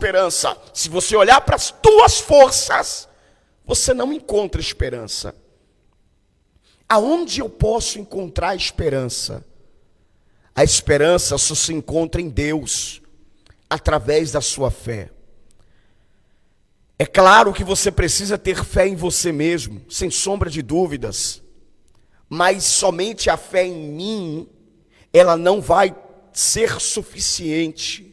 esperança. Se você olhar para as tuas forças, você não encontra esperança. Aonde eu posso encontrar esperança? A esperança só se encontra em Deus, através da sua fé. É claro que você precisa ter fé em você mesmo, sem sombra de dúvidas. Mas somente a fé em mim, ela não vai ser suficiente.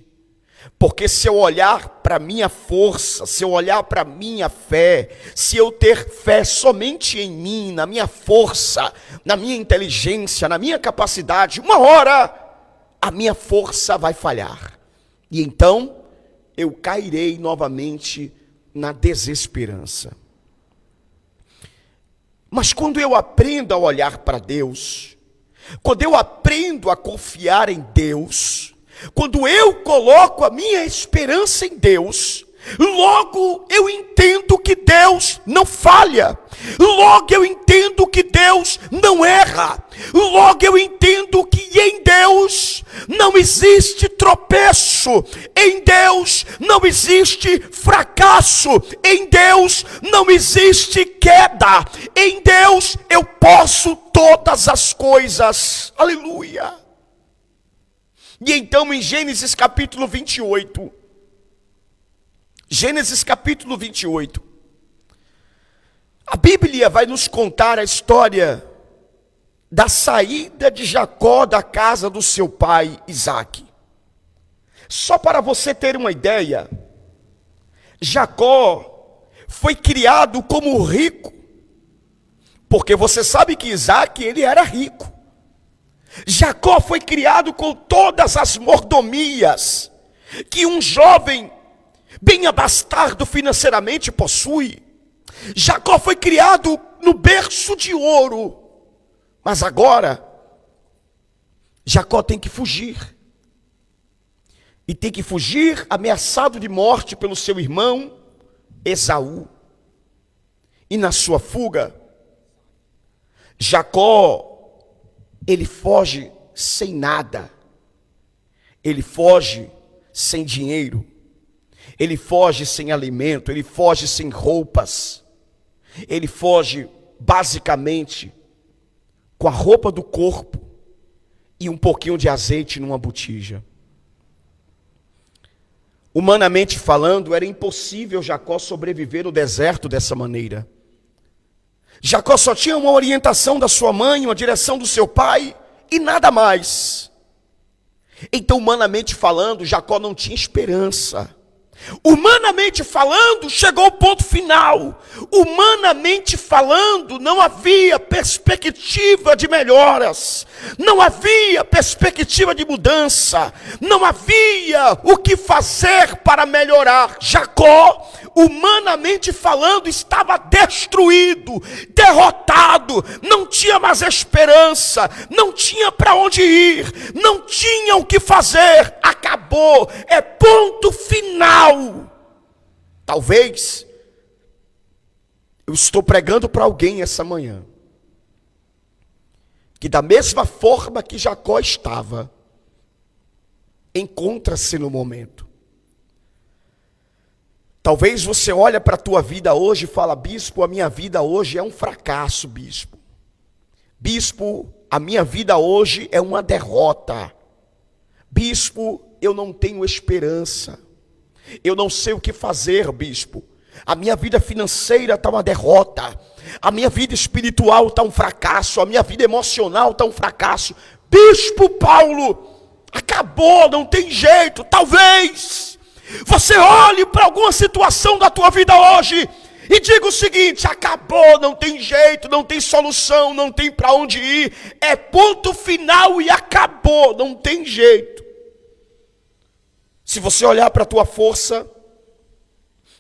Porque se eu olhar para a minha força, se eu olhar para a minha fé, se eu ter fé somente em mim, na minha força, na minha inteligência, na minha capacidade, uma hora a minha força vai falhar. E então eu cairei novamente na desesperança. Mas quando eu aprendo a olhar para Deus, quando eu aprendo a confiar em Deus, quando eu coloco a minha esperança em Deus, logo eu entendo que Deus não falha, logo eu entendo que Deus não erra, logo eu entendo que em Deus não existe tropeço, em Deus não existe fracasso, em Deus não existe queda, em Deus eu posso todas as coisas, aleluia. E então em Gênesis capítulo 28, a Bíblia vai nos contar a história da saída de Jacó da casa do seu pai Isaque. Só para você ter uma ideia, Jacó foi criado como rico, porque você sabe que Isaque ele era rico. Jacó foi criado com todas as mordomias que um jovem bem abastado financeiramente possui. Jacó foi criado no berço de ouro. Mas agora, Jacó tem que fugir. E tem que fugir ameaçado de morte pelo seu irmão Esaú. E na sua fuga, Jacó, ele foge sem nada. Ele foge sem dinheiro. Ele foge sem alimento. Ele foge sem roupas. Ele foge basicamente com a roupa do corpo e um pouquinho de azeite numa botija. Humanamente falando, era impossível Jacó sobreviver no deserto dessa maneira. Jacó só tinha uma orientação da sua mãe, uma direção do seu pai e nada mais. Então, humanamente falando, Jacó não tinha esperança. Humanamente falando, chegou ao ponto final. Humanamente falando, não havia perspectiva de melhoras, não havia perspectiva de mudança, não havia o que fazer para melhorar. Jacó, humanamente falando, estava destruído, derrotado, não tinha mais esperança, não tinha para onde ir, não tinha o que fazer, acabou, é ponto final. Talvez eu estou pregando para alguém essa manhã que da mesma forma que Jacó estava, encontra-se no momento. Talvez você olhe para a tua vida hoje e fala: bispo, a minha vida hoje é um fracasso, bispo. Bispo, a minha vida hoje é uma derrota. Bispo, eu não tenho esperança. Eu não sei o que fazer, bispo. A minha vida financeira está uma derrota. A minha vida espiritual está um fracasso. A minha vida emocional está um fracasso. Bispo Paulo, acabou, não tem jeito. Talvez você olhe para alguma situação da tua vida hoje e diga o seguinte: acabou, não tem jeito, não tem solução, não tem para onde ir. É ponto final e acabou, não tem jeito. Se você olhar para a tua força,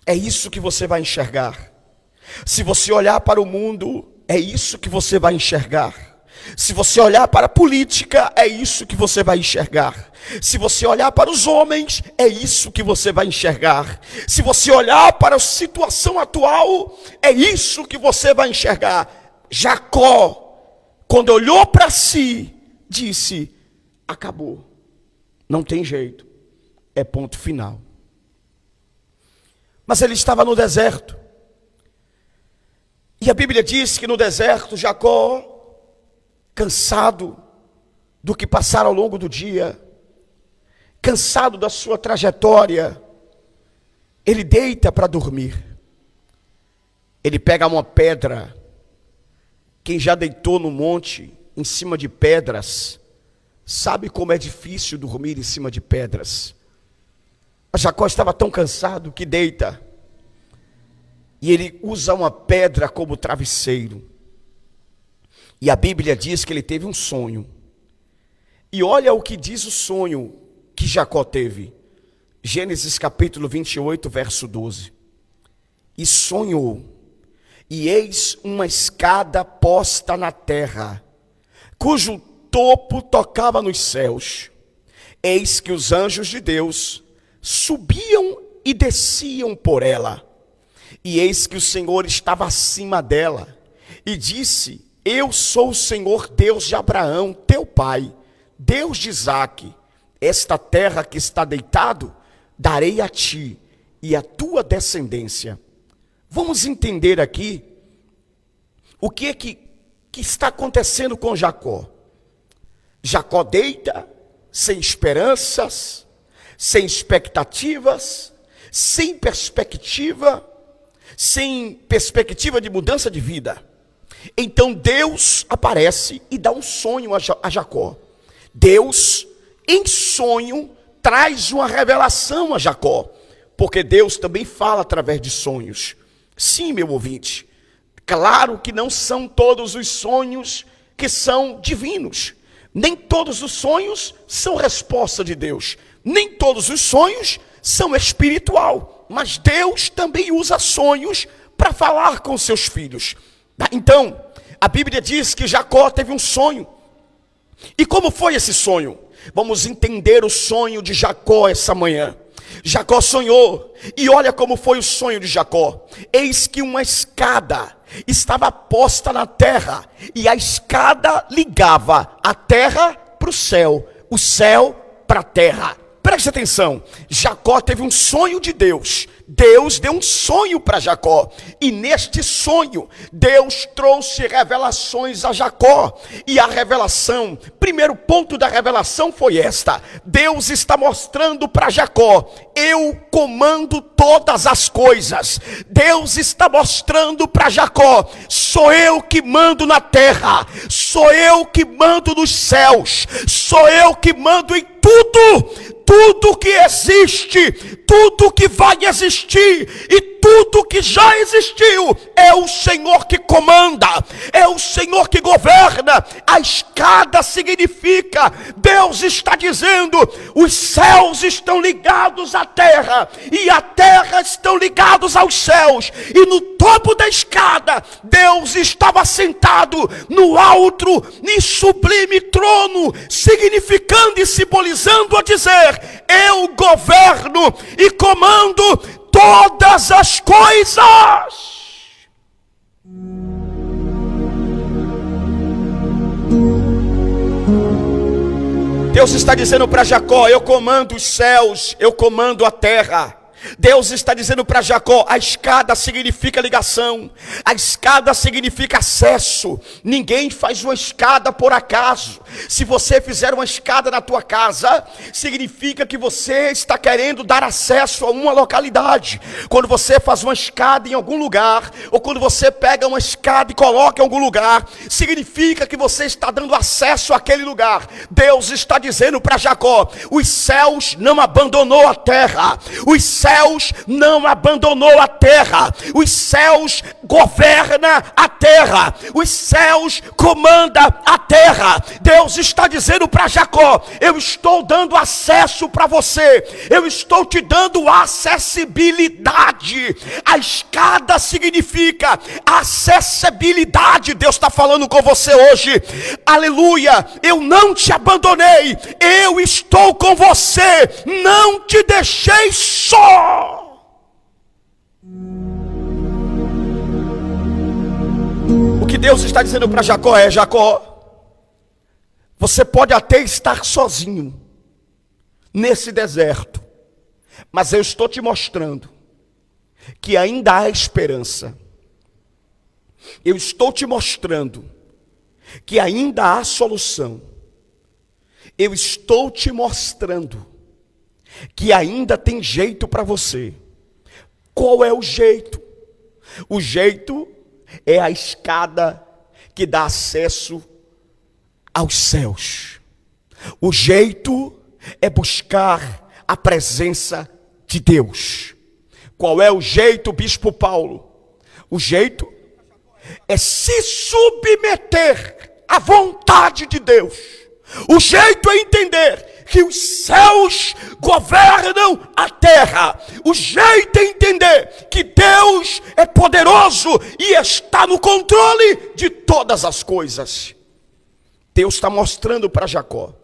é isso que você vai enxergar. Se você olhar para o mundo, é isso que você vai enxergar. Se você olhar para a política, é isso que você vai enxergar. Se você olhar para os homens, é isso que você vai enxergar. Se você olhar para a situação atual, é isso que você vai enxergar. Jacó, quando olhou para si, disse: acabou, não tem jeito. É ponto final. Mas ele estava no deserto. E a Bíblia diz que no deserto, Jacó, cansado do que passara ao longo do dia, cansado da sua trajetória, ele deita para dormir. Ele pega uma pedra. Quem já deitou no monte, em cima de pedras, sabe como é difícil dormir em cima de pedras. Mas Jacó estava tão cansado que deita. E ele usa uma pedra como travesseiro. E a Bíblia diz que ele teve um sonho. E olha o que diz o sonho que Jacó teve. Gênesis capítulo 28, verso 12. E sonhou, e eis uma escada posta na terra, cujo topo tocava nos céus. Eis que os anjos de Deus subiam e desciam por ela. E eis que o Senhor estava acima dela, e disse: eu sou o Senhor Deus de Abraão, teu pai, Deus de Isaque. Esta terra que está deitado, darei a ti e a tua descendência. Vamos entender aqui o que é que está acontecendo com Jacó. Jacó deita, sem esperanças, sem expectativas, sem perspectiva de mudança de vida. Então Deus aparece e dá um sonho a Jacó. Deus, em sonho, traz uma revelação a Jacó, porque Deus também fala através de sonhos. Sim, meu ouvinte, claro que não são todos os sonhos que são divinos. Nem todos os sonhos são resposta de Deus. Nem todos os sonhos são espiritual. Mas Deus também usa sonhos para falar com seus filhos. Então, a Bíblia diz que Jacó teve um sonho. E como foi esse sonho? Vamos entender o sonho de Jacó essa manhã. Jacó sonhou, e olha como foi o sonho de Jacó. Eis que uma escada estava posta na terra, e a escada ligava a terra para o céu para a terra. Preste atenção, Jacó teve um sonho de Deus. Deus deu um sonho para Jacó, e neste sonho, Deus trouxe revelações a Jacó. E a revelação, primeiro ponto da revelação foi esta: Deus está mostrando para Jacó: eu comando todas as coisas. Deus está mostrando para Jacó: sou eu que mando na terra, sou eu que mando nos céus, sou eu que mando em tudo que existe, tudo que vai existir e tudo que já existiu. É o Senhor que comanda, é o Senhor que governa. A escada significa, Deus está dizendo: os céus estão ligados à terra e a terra estão ligados aos céus. E no topo da escada, Deus estava sentado no alto e sublime trono, significando e simbolizando a dizer: eu governo e comando todas as coisas. Deus está dizendo para Jacó: eu comando os céus, eu comando a terra. Deus está dizendo para Jacó: a escada significa ligação, a escada significa acesso. Ninguém faz uma escada por acaso. Se você fizer uma escada na tua casa, significa que você está querendo dar acesso a uma localidade. Quando você faz uma escada em algum lugar, ou quando você pega uma escada e coloca em algum lugar, significa que você está dando acesso àquele lugar. Deus está dizendo para Jacó: os céus não abandonou a terra, os céus não abandonou a terra, os céus governa a terra, os céus comanda a terra. Deus está dizendo para Jacó: eu estou dando acesso para você, eu estou te dando acessibilidade. A escada significa acessibilidade. Deus está falando com você hoje, aleluia. Eu não te abandonei, eu estou com você, não te deixei só. O que Deus está dizendo para Jacó é: Jacó, você pode até estar sozinho nesse deserto, mas eu estou te mostrando que ainda há esperança. Eu estou te mostrando que ainda há solução. Eu estou te mostrando que ainda tem jeito para você. Qual é o jeito? O jeito é a escada que dá acesso aos céus. O jeito é buscar a presença de Deus. Qual é o jeito, Bispo Paulo? O jeito é se submeter à vontade de Deus. O jeito é entender que os céus governam a terra. O jeito é entender que Deus é poderoso e está no controle de todas as coisas. Deus está mostrando para Jacó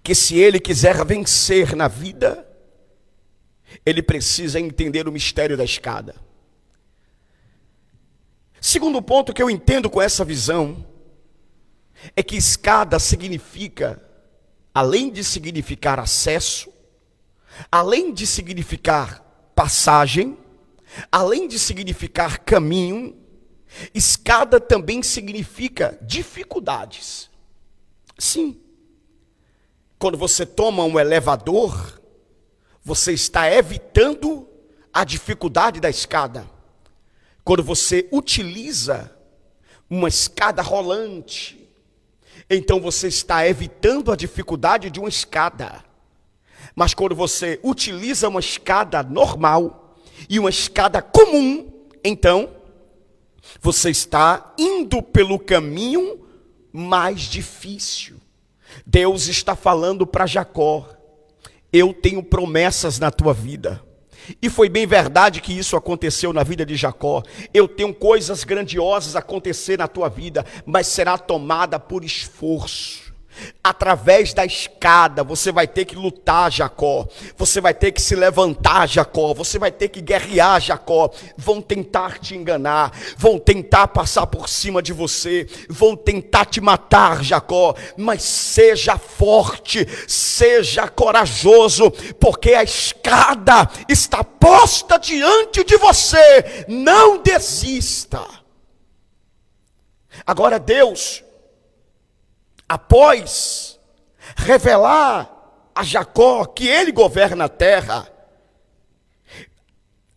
que se ele quiser vencer na vida, ele precisa entender o mistério da escada. Segundo ponto que eu entendo com essa visão é que escada significa, além de significar acesso, além de significar passagem, além de significar caminho, escada também significa dificuldades. Sim. Quando você toma um elevador, você está evitando a dificuldade da escada. Quando você utiliza uma escada rolante, então você está evitando a dificuldade de uma escada. Mas quando você utiliza uma escada normal e uma escada comum, então você está indo pelo caminho mais difícil. Deus está falando para Jacó: eu tenho promessas na tua vida. E foi bem verdade que isso aconteceu na vida de Jacó. Eu tenho coisas grandiosas a acontecer na tua vida, mas será tomada por esforço. Através da escada, você vai ter que lutar, Jacó. Você vai ter que se levantar, Jacó. Você vai ter que guerrear, Jacó. Vão tentar te enganar, vão tentar passar por cima de você, vão tentar te matar, Jacó. Mas seja forte, seja corajoso, porque a escada está posta diante de você. Não desista. Agora Deus, após revelar a Jacó que ele governa a terra,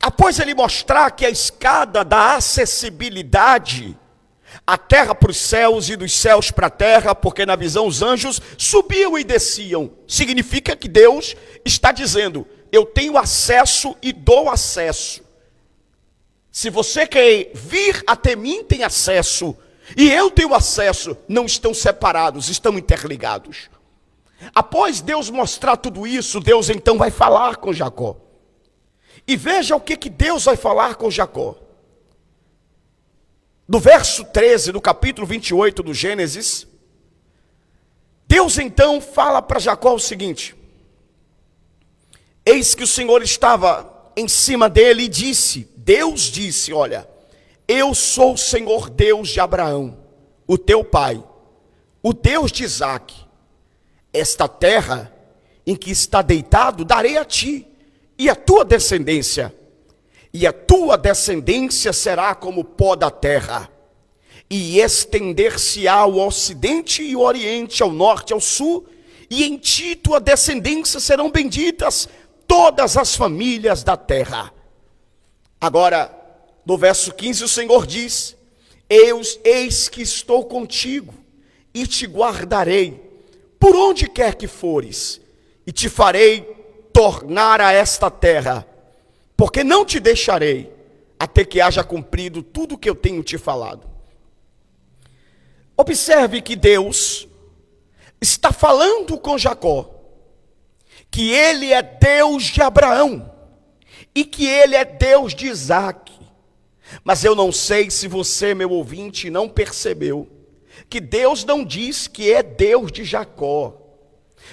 após ele mostrar que a escada da acessibilidade, a terra para os céus e dos céus para a terra, porque na visão os anjos subiam e desciam, significa que Deus está dizendo: eu tenho acesso e dou acesso. Se você quer vir até mim, tem acesso. E eu tenho acesso, não estão separados, estão interligados. Após Deus mostrar tudo isso, Deus então vai falar com Jacó. E veja o que Deus vai falar com Jacó. No verso 13 do capítulo 28 do Gênesis, Deus então fala para Jacó o seguinte: eis que o Senhor estava em cima dele e disse, Deus disse, olha, eu sou o Senhor Deus de Abraão, o teu pai, o Deus de Isaque. Esta terra em que está deitado darei a ti e a tua descendência. E a tua descendência será como o pó da terra. E estender-se-á ao ocidente e ao oriente, ao norte e ao sul. E em ti tua descendência serão benditas todas as famílias da terra. Agora, no verso 15 o Senhor diz, eis que estou contigo e te guardarei por onde quer que fores, e te farei tornar a esta terra, porque não te deixarei até que haja cumprido tudo o que eu tenho te falado. Observe que Deus está falando com Jacó, que ele é Deus de Abraão, e que ele é Deus de Isaque. Mas eu não sei se você, meu ouvinte, não percebeu que Deus não diz que é Deus de Jacó.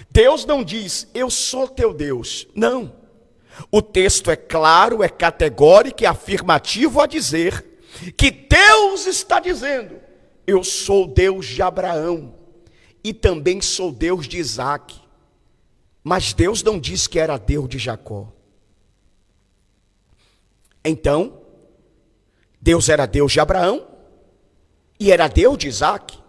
Deus não diz, eu sou teu Deus. Não. O texto é claro, é categórico e afirmativo a dizer que Deus está dizendo, eu sou Deus de Abraão e também sou Deus de Isaque. Mas Deus não diz que era Deus de Jacó. Então, Deus era Deus de Abraão e era Deus de Isaque.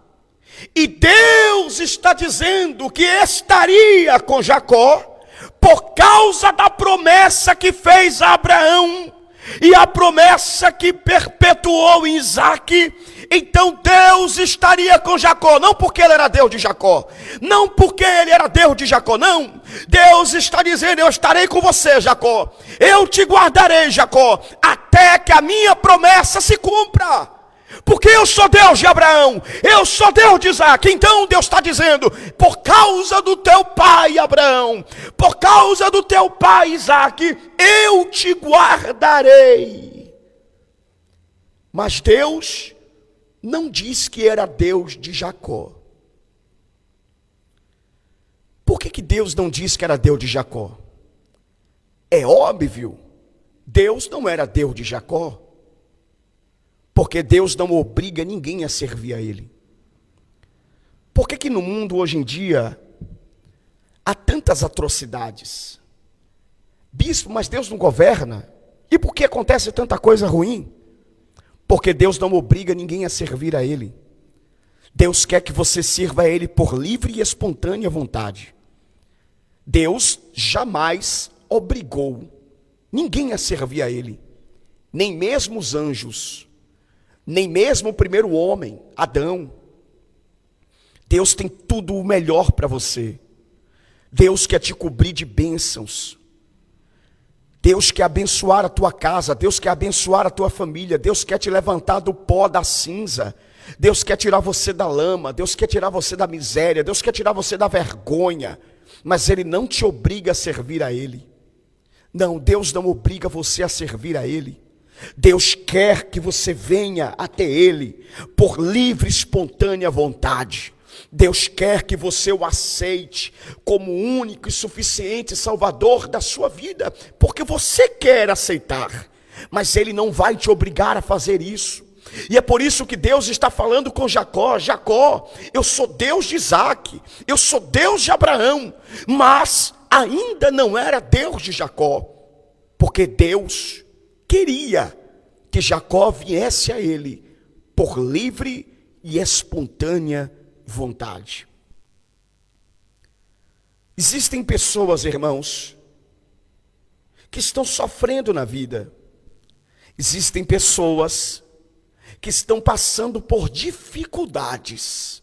E Deus está dizendo que estaria com Jacó por causa da promessa que fez a Abraão e a promessa que perpetuou em Isaque. Então Deus estaria com Jacó, não porque ele era Deus de Jacó, não porque ele era Deus de Jacó, não. Deus está dizendo: eu estarei com você, Jacó, eu te guardarei, Jacó, até que a minha promessa se cumpra. Porque eu sou Deus de Abraão, eu sou Deus de Isaque. Então Deus está dizendo: por causa do teu pai Abraão, por causa do teu pai Isaque, eu te guardarei. Mas Deus não diz que era Deus de Jacó. Por que Deus não diz que era Deus de Jacó? É óbvio, Deus não era Deus de Jacó. Porque Deus não obriga ninguém a servir a Ele. Por que no mundo hoje em dia há tantas atrocidades? Bispo, mas Deus não governa? E por que acontece tanta coisa ruim? Porque Deus não obriga ninguém a servir a Ele. Deus quer que você sirva a Ele por livre e espontânea vontade. Deus jamais obrigou ninguém a servir a Ele. Nem mesmo os anjos. Nem mesmo o primeiro homem, Adão. Deus tem tudo o melhor para você. Deus quer te cobrir de bênçãos. Deus quer abençoar a tua casa. Deus quer abençoar a tua família. Deus quer te levantar do pó, da cinza. Deus quer tirar você da lama. Deus quer tirar você da miséria. Deus quer tirar você da vergonha. Mas Ele não te obriga a servir a Ele. Não, Deus não obriga você a servir a Ele. Deus quer que você venha até Ele por livre e espontânea vontade. Deus quer que você o aceite como único e suficiente Salvador da sua vida, porque você quer aceitar, mas Ele não vai te obrigar a fazer isso. E é por isso que Deus está falando com Jacó: Jacó, eu sou Deus de Isaque, eu sou Deus de Abraão, mas ainda não era Deus de Jacó, porque Deus queria que Jacó viesse a Ele por livre e espontânea vontade. Existem pessoas, irmãos, que estão sofrendo na vida. Existem pessoas que estão passando por dificuldades.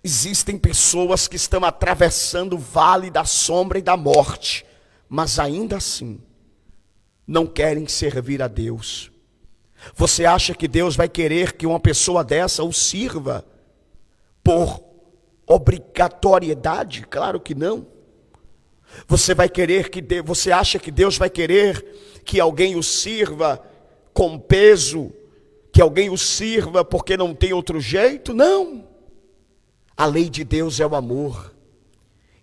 Existem pessoas que estão atravessando o vale da sombra e da morte, mas ainda assim não querem servir a Deus. Você acha que Deus vai querer que uma pessoa dessa o sirva por obrigatoriedade? Claro que não. Você acha que Deus vai querer que alguém o sirva com peso, que alguém o sirva porque não tem outro jeito? Não. A lei de Deus é o amor.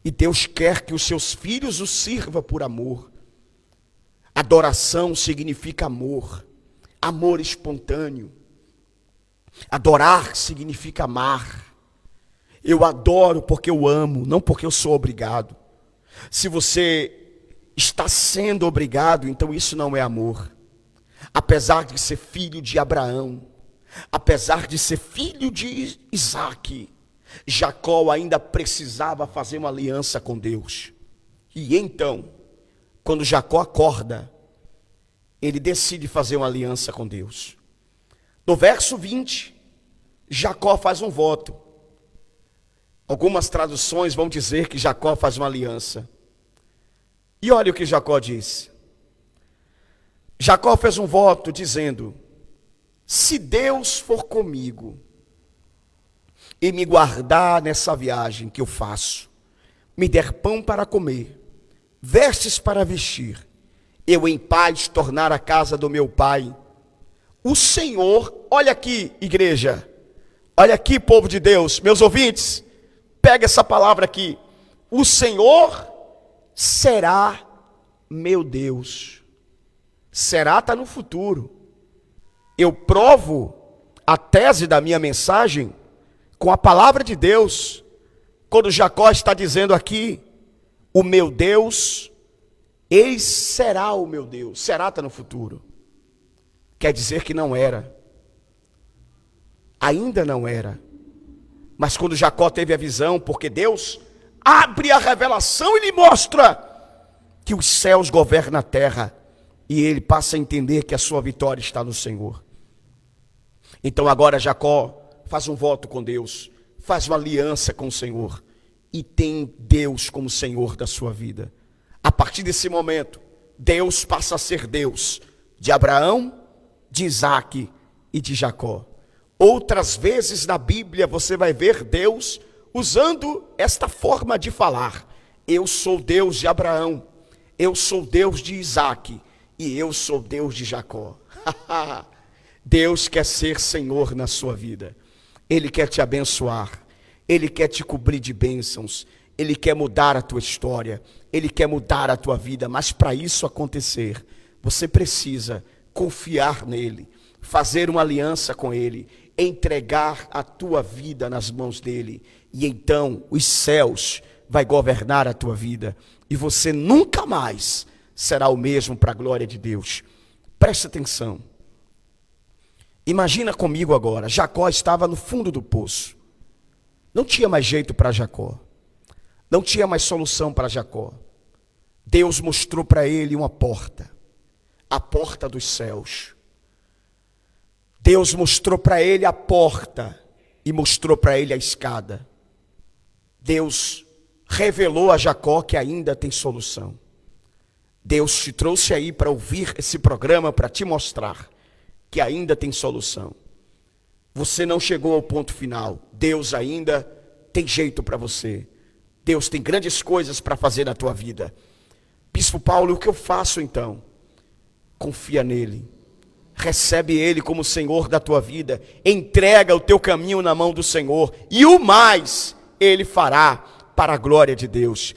E Deus quer que os seus filhos o sirvam por amor. Adoração significa amor, amor espontâneo. Adorar significa amar. Eu adoro porque eu amo, não porque eu sou obrigado. Se você está sendo obrigado, então isso não é amor. Apesar de ser filho de Abraão, apesar de ser filho de Isaque, Jacó ainda precisava fazer uma aliança com Deus. E então, quando Jacó acorda, ele decide fazer uma aliança com Deus. No verso 20, Jacó faz um voto. Algumas traduções vão dizer que Jacó faz uma aliança. E olha o que Jacó diz. Jacó fez um voto dizendo: se Deus for comigo e me guardar nessa viagem que eu faço, me der pão para comer, vestes para vestir, eu em paz tornar a casa do meu pai, o Senhor, olha aqui, igreja, olha aqui, povo de Deus, meus ouvintes, pega essa palavra aqui, o Senhor será meu Deus. Será está no futuro. Eu provo a tese da minha mensagem com a palavra de Deus, quando Jacó está dizendo aqui: o meu Deus, eis será o meu Deus. Será está no futuro. quer dizer que não era. Ainda não era. Mas quando Jacó teve a visão, porque Deus abre a revelação e lhe mostra que os céus governam a terra, e ele passa a entender que a sua vitória está no Senhor. Então agora Jacó faz um voto com Deus, faz uma aliança com o Senhor, e tem Deus como Senhor da sua vida. A partir desse momento, Deus passa a ser Deus de Abraão, de Isaque e de Jacó. Outras vezes na Bíblia você vai ver Deus usando esta forma de falar. Eu sou Deus de Abraão, eu sou Deus de Isaque e eu sou Deus de Jacó. Deus quer ser Senhor na sua vida. Ele quer te abençoar. Ele quer te cobrir de bênçãos. Ele quer mudar a tua história. Ele quer mudar a tua vida. Mas para isso acontecer, você precisa confiar nele, fazer uma aliança com ele, entregar a tua vida nas mãos dele. E então os céus vai governar a tua vida. E você nunca mais será o mesmo para a glória de Deus. Preste atenção. Imagina comigo agora, Jacó estava no fundo do poço. Não tinha mais jeito para Jacó. Não tinha mais solução para Jacó. Deus mostrou para ele uma porta. A porta dos céus. Deus mostrou para ele a porta e mostrou para ele a escada. Deus revelou a Jacó que ainda tem solução. Deus te trouxe aí para ouvir esse programa, para te mostrar que ainda tem solução. Você não chegou ao ponto final. Deus ainda tem jeito para você. Deus tem grandes coisas para fazer na tua vida. Bispo Paulo, o que eu faço então? Confia nele. Recebe ele como Senhor da tua vida. Entrega o teu caminho na mão do Senhor. E o mais ele fará para a glória de Deus.